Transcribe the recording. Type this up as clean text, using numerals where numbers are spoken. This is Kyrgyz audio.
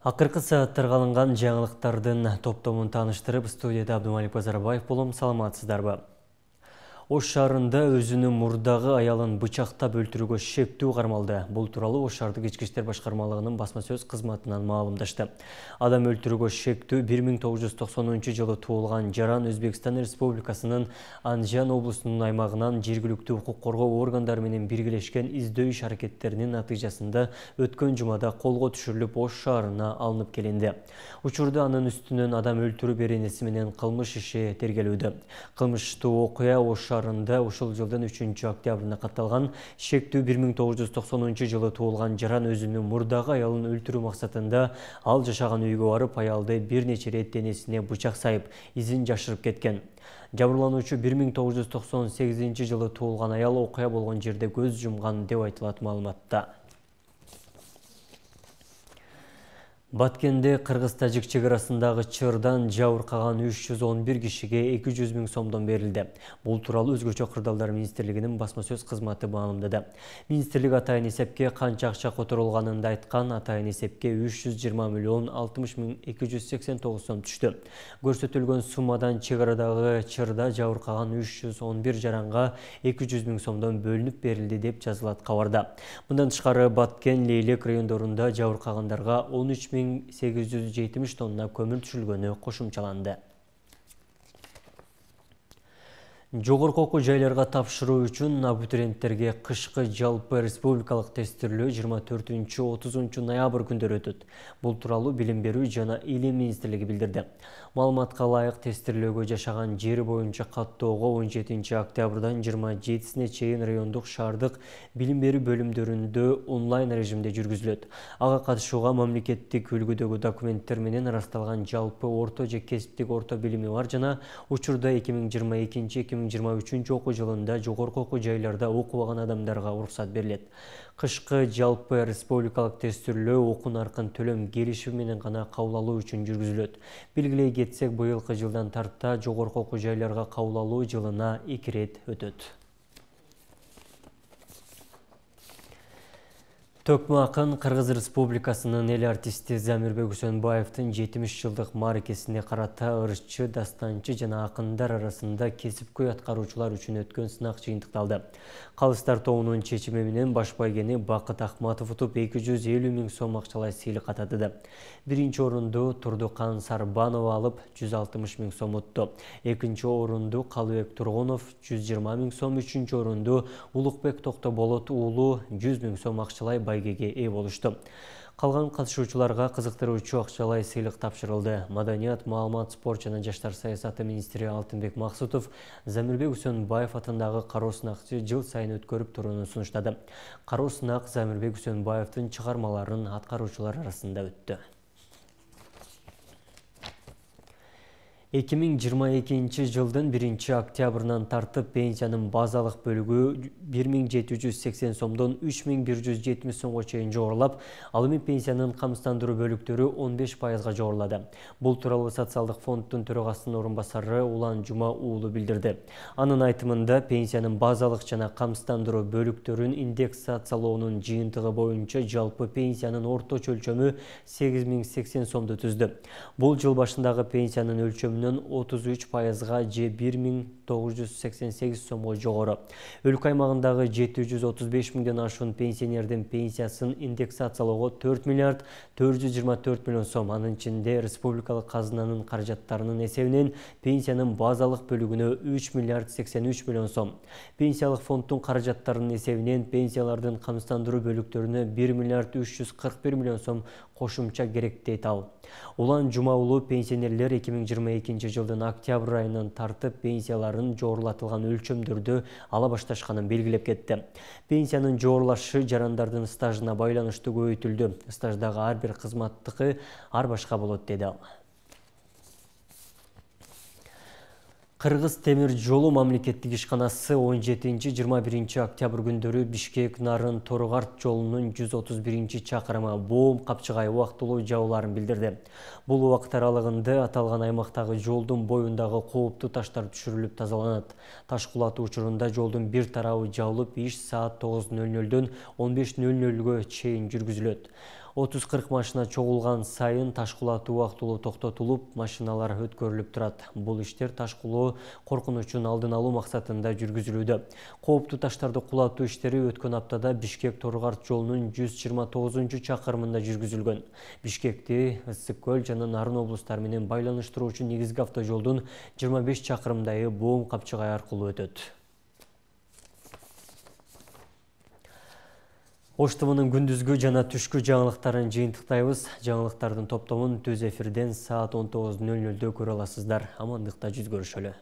Акыркы сааттарга алынган жаңылыктардын топтомун тааныштырып, студияда Абдумалик Базарбаев болом. Саламатсыздарбы? Ош шаарында өзүнүн мурдагы аялын бычактап өлтүрүүгө шектүү кармалды. Бул тууралуу Ош шаардык ички иштер башкармалыгынын басма сөз кызматынан маалымдашты. Адам өлтүрүүгө шектүү 1990-жылы туулган Жаран Өзбекстан Республикасынын Анжан облусунун аймагынан жергиликтүү укук коргоо органдары менен биргелешкен издөө иш аракеттеринин натыйжасында өткөн жумада колго түшүрүлүп Ош шаарына алынып келинди. Учурда анын үстүнөн адам өлтүрүү беренеси менен кылмыш иши тергелүүдө. Кылмыштуу окуя Ош шаарында ушул жылдын 3-октябрына катталган. Шектүү 1990-жылы туулган Жаран өзүнүн мурдагы аялын өлтүрүү максатында ал жашаган үйгө барып, аялды бир нече ирет денесине бычак сайып, изин жашырып кеткен. Жабырлануучу 1998-жылы туулган аял окуя болгон жерде көз жумган деп айтылат маалыматта. Баткенде Кыргыз-Тажик чегарасындагы чырдан жабыркаган 311 кишиге 200 000 сомдон берилди. Бул тууралуу Өзгөчө кырдаалдар министрлигинин басма сөз кызматы маалымдады. Министрлик атайын эсепке канча акча которулганын да айткан. Атайын эсепке 320 миллион 60 289 сом түштү. Көрсөтүлгөн суммадан чегарадагы чырда жабыркаган 311 жаранга 200 000 сомдон бөлүнүп берилди деп жазылат кабарда. Мындан тышкары Баткен, Лейлек райондорунда жабыркагандарга 13.870 тонна көмүр түшүлгөнү кошумчаланды. Жогорку окуу жайларга тапшыруу үчүн абитуриенттерге кышкы жалпы республикалык тестирлөө 24-30 ноябрь күндөрү өтөт. Бул тууралуу Билим берүү жана Илим министрлиги билдирди. Маалыматка ылайык тестирлөөгө жашаган жери боюнча каттоого 17 октябрдан 27-сине чейин райондук шаардык билим берүү бөлүмдөрүндө онлайн режимде жүргүзүлөт. Ага катышууга мамлекеттик үлгүдөгү документтер менен ырасталган жалпы орто же кесиптик орто билими бар жана учурда 2022-2023 окуу жылында жогорку окуу жайларда окубаган адамдарга уруксат берилет. Кышкы жалпы республикалык тестирлөө окуу наркын төлөм келишими менен гана кабыл алуу үчүн жүргүзүлөт. Белгилей кетсек, быйылкы жылдан тарта жогорку окуу жайларга кабыл алуу жылына 2 рет өтөт. Төкмө акын Кыргыз Республикасынын эл артисти Замирбек Үсөнбаевдин 70 жылдык мааракесине карата ырчы, дастанчы жана акындар арасында кесипкөй аткаруучулар үчүн өткөн сынак жыйынтыкталды. Калыстар тобунун чечими менен баш байгени Бакыт Акматов утуп 250 000 сом акчалай сыйлык атады. Биринчи орунду Турдукан Сарбанова алып 160 000 сом утту. Экинчи орунду Калыбек Тургунов 120 000 сом, үчүнчү орунду Улукбек Токтоболот уулу 100 000 сом акчалай байгеге ээ болушту. Калган катышуучуларга кызыктыруучу акчалай сыйлык тапшырылды. Маданият, маалымат, спорт жана жаштар саясаты министри Алтынбек Максутов Замирбек Үсөнбаев атындагы кароо сынакчы жыл сайын өткөрүп турууну сунуштады. Кароо сынак Замирбек Үсөнбаевдин чыгармаларын аткаруучулар арасында өттү. 2022 жылдын 1 октябрынан тартып пенсиянын базалык бөлүгү 1780 сомдон 3170 сомго чейин жогорулап, ал эми пенсиянын камсыздандыруу бөлүктөрү 15%га жогорулады. Бул тууралуу социалдык фонддун төрагасынын орун басары Улан Жума уулу билдирди. Анын айтымында пенсиянын базалык жана камсыздандыруу бөлүктөрүн индексациялоонун жыйынтыгы боюнча жалпы пенсиянын орточо өлчөмү 8080 сомду түздү. Бул жыл башындагы пенсиянын өлчөмү 33%га же 1988 сомго жогору. Өлкө аймагындагы 735 миңден ашуун пенсионердин пенсиясын индексациялоого 4 миллиард 424 миллион сом, анын ичинде республикалык казынанын каражаттарынын эсебинен пенсиянын базалык бөлүгүнө 3 миллиард 83 миллион сом, пенсиялык фонддун каражаттарынын эсебинен пенсиялардын камсыздандыруу бөлүктөрүнө 1 миллиард 341 миллион сом кошумча керек дейт ал. Улан Жума уулу пенсионерлер 2022 жылдын октябрь айынан тартып пенсияларын жогорулатылган өлчөмдөрдө ала башташканын белгилеп кетти. Пенсиянын жогорулашы жарандардын стажына байланыштуу көбөйтүлдү. Стаждагы ар бир кызматтыкы ар башка болот, деди ал. Кыргыз темир жолу мамлекеттик ишканасы 17-21 октябрь күндөрү Бишкек-Нарын Торугарт жолунун 131 чакырымы Боом-Капчыгай убактылуу жабууларын билдирди. Бул убакыт аралыгында аталган аймактагы жолдун боюндагы кооптуу таштар түшүрүлүп тазаланат. Таш кулатуу учурунда жолдун бир тарабы жабылып, иш саат 9:00-дөн 15:00-гө чейин жүргүзүлөт. 30-40 машина чогулган сайын ташкулатуу убактылуу токтотулуп, машиналар өткөрүлүп турат. Бул иштер ташкулоо коркунучун алдын алуу максатында жүргүзүлүүдө. Кооптуу таштарды кулатуу иштери өткөн аптада Бишкек-Торгарт жолунун 129-чакырымында жүргүзүлгөн. Бишкекти Ысык көл жана Нарын облустары менен байланыштыруучу негизги автожолдун 25 чакырымдайы Боом Капчыгай аркылуу өтөт. Ош ТВнын күндүзгү жана түшкү жаңылыктарын жыйынтыктайбыз. Жаңылыктардын топтомун түз эфирден саат 19:00 көрө аласыздар. Амандыкта жүз көрүшөлү.